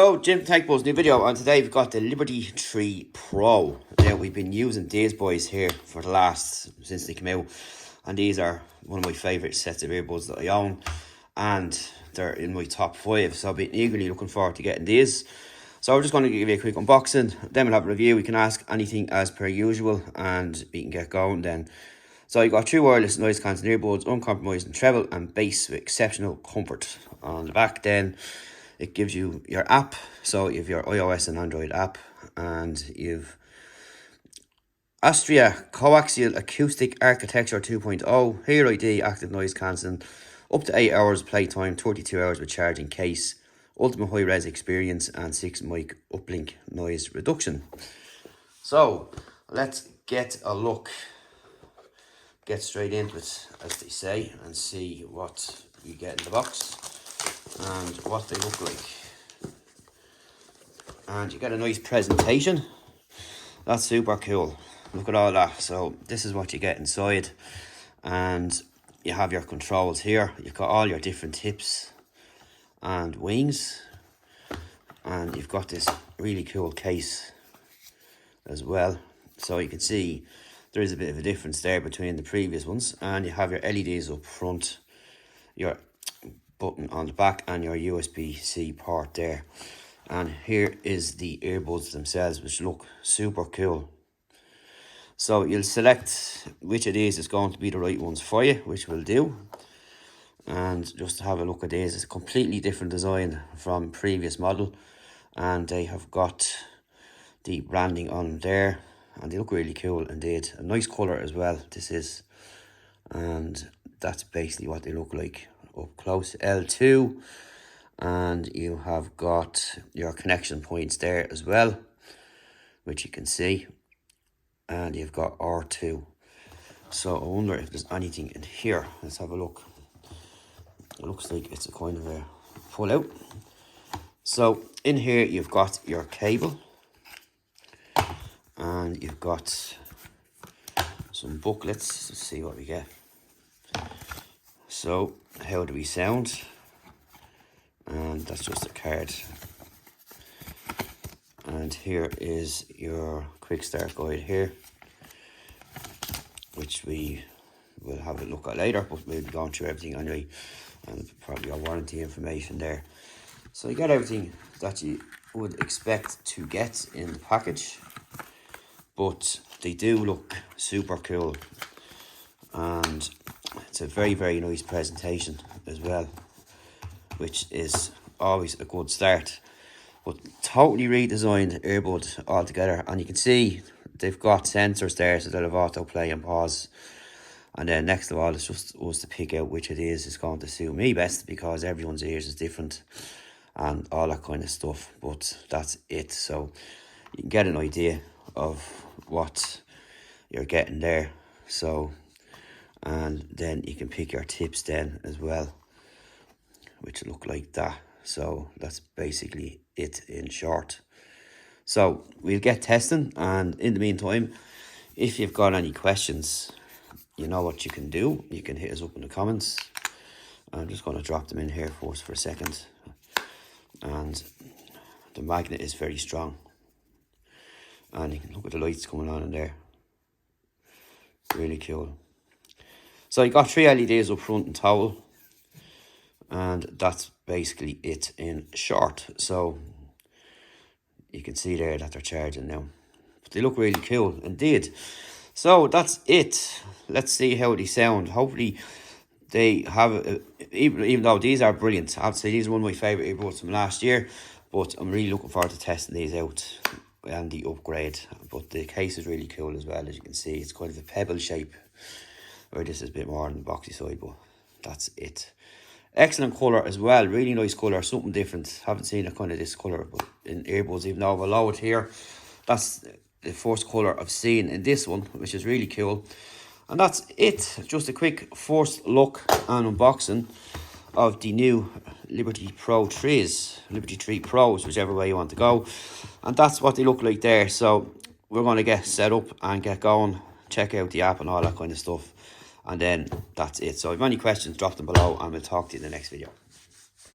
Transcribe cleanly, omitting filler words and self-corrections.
Hello, Jim Tech Buzz, new video, and today we've got the Liberty 3 Pro. Now, we've been using these boys here for the since they came out, and these are one of my favourite sets of earbuds that I own, and they're in my top 5, so I've been eagerly looking forward to getting these. So we're just going to give you a quick unboxing, then we'll have a review. We can ask anything as per usual, and we can get going then. So you've got true wireless noise cancelling earbuds, uncompromising treble and bass with exceptional comfort. On the back then, it gives you your app, so you have your iOS and Android app, and you've Astria Coaxial Acoustic Architecture 2.0, Hear ID Active Noise Cancelling, up to 8 hours playtime, 32 hours with charging case, ultimate high-res experience, and 6 mic uplink noise reduction. So let's get a look, get straight into it, as they say, and see what you get in the box and what they look like. And you get a nice presentation. That's super cool. Look at all that. So this is what you get inside, and you have your controls here. You've got all your different tips and wings, and you've got this really cool case as well. So you can see there is a bit of a difference there between the previous ones, and you have your LEDs up front, your button on the back, and your USB-C port there. And here is the earbuds themselves, which look super cool. So you'll select which of these is going to be the right ones for you, which we'll do. And just to have a look at these, it's a completely different design from previous model, and they have got the branding on there, and they look really cool indeed. A nice colour as well, this is. And that's basically what they look like up close. L2, and you have got your connection points there as well, which you can see, and you've got R2. So I wonder if there's anything in here. Let's have a look. It looks like it's a kind of a pull out. So in here you've got your cable, and you've got some booklets. Let's see what we get. So how do we sound? And that's just a card. And here is your quick start guide here, which we will have a look at later, but we'll be going through everything anyway, and probably our warranty information there. So you get everything that you would expect to get in the package, but they do look super cool, and it's a very, very nice presentation as well, which is always a good start. But totally redesigned earbud altogether, and you can see they've got sensors there, so they'll have autoplay and pause. And then next of all, it's just us to pick out which it is going to suit me best, because everyone's ears is different and all that kind of stuff. But that's it. So you can get an idea of what you're getting there. So, and then you can pick your tips then as well, which look like that. So that's basically it in short. So we'll get testing, and in the meantime, if you've got any questions, you know what you can do. You can hit us up in the comments. I'm just going to drop them in here for us for a second. And the magnet is very strong, and you can look at the lights coming on in there. Really cool. So you got 3 LEDs up front and towel, and that's basically it in short. So you can see there that they're charging now, but they look really cool indeed. So that's it. Let's see how they sound. Hopefully they have even though these are brilliant, I have to say these are one of my favourite earbuds from last year, but I'm really looking forward to testing these out and the upgrade. But the case is really cool as well. As you can see, it's kind of a pebble shape, where this is a bit more on the boxy side, but that's it. Excellent colour as well, really nice colour, something different. Haven't seen a kind of this colour but in earbuds, even though below it here, that's the first colour I've seen in this one, which is really cool. And that's it, just a quick first look and unboxing of the new Liberty Pro 3s, Liberty 3 Pros, whichever way you want to go. And that's what they look like there. So we're going to get set up and get going, check out the app and all that kind of stuff. And then that's it. So if you have any questions, drop them below, and we'll talk to you in the next video.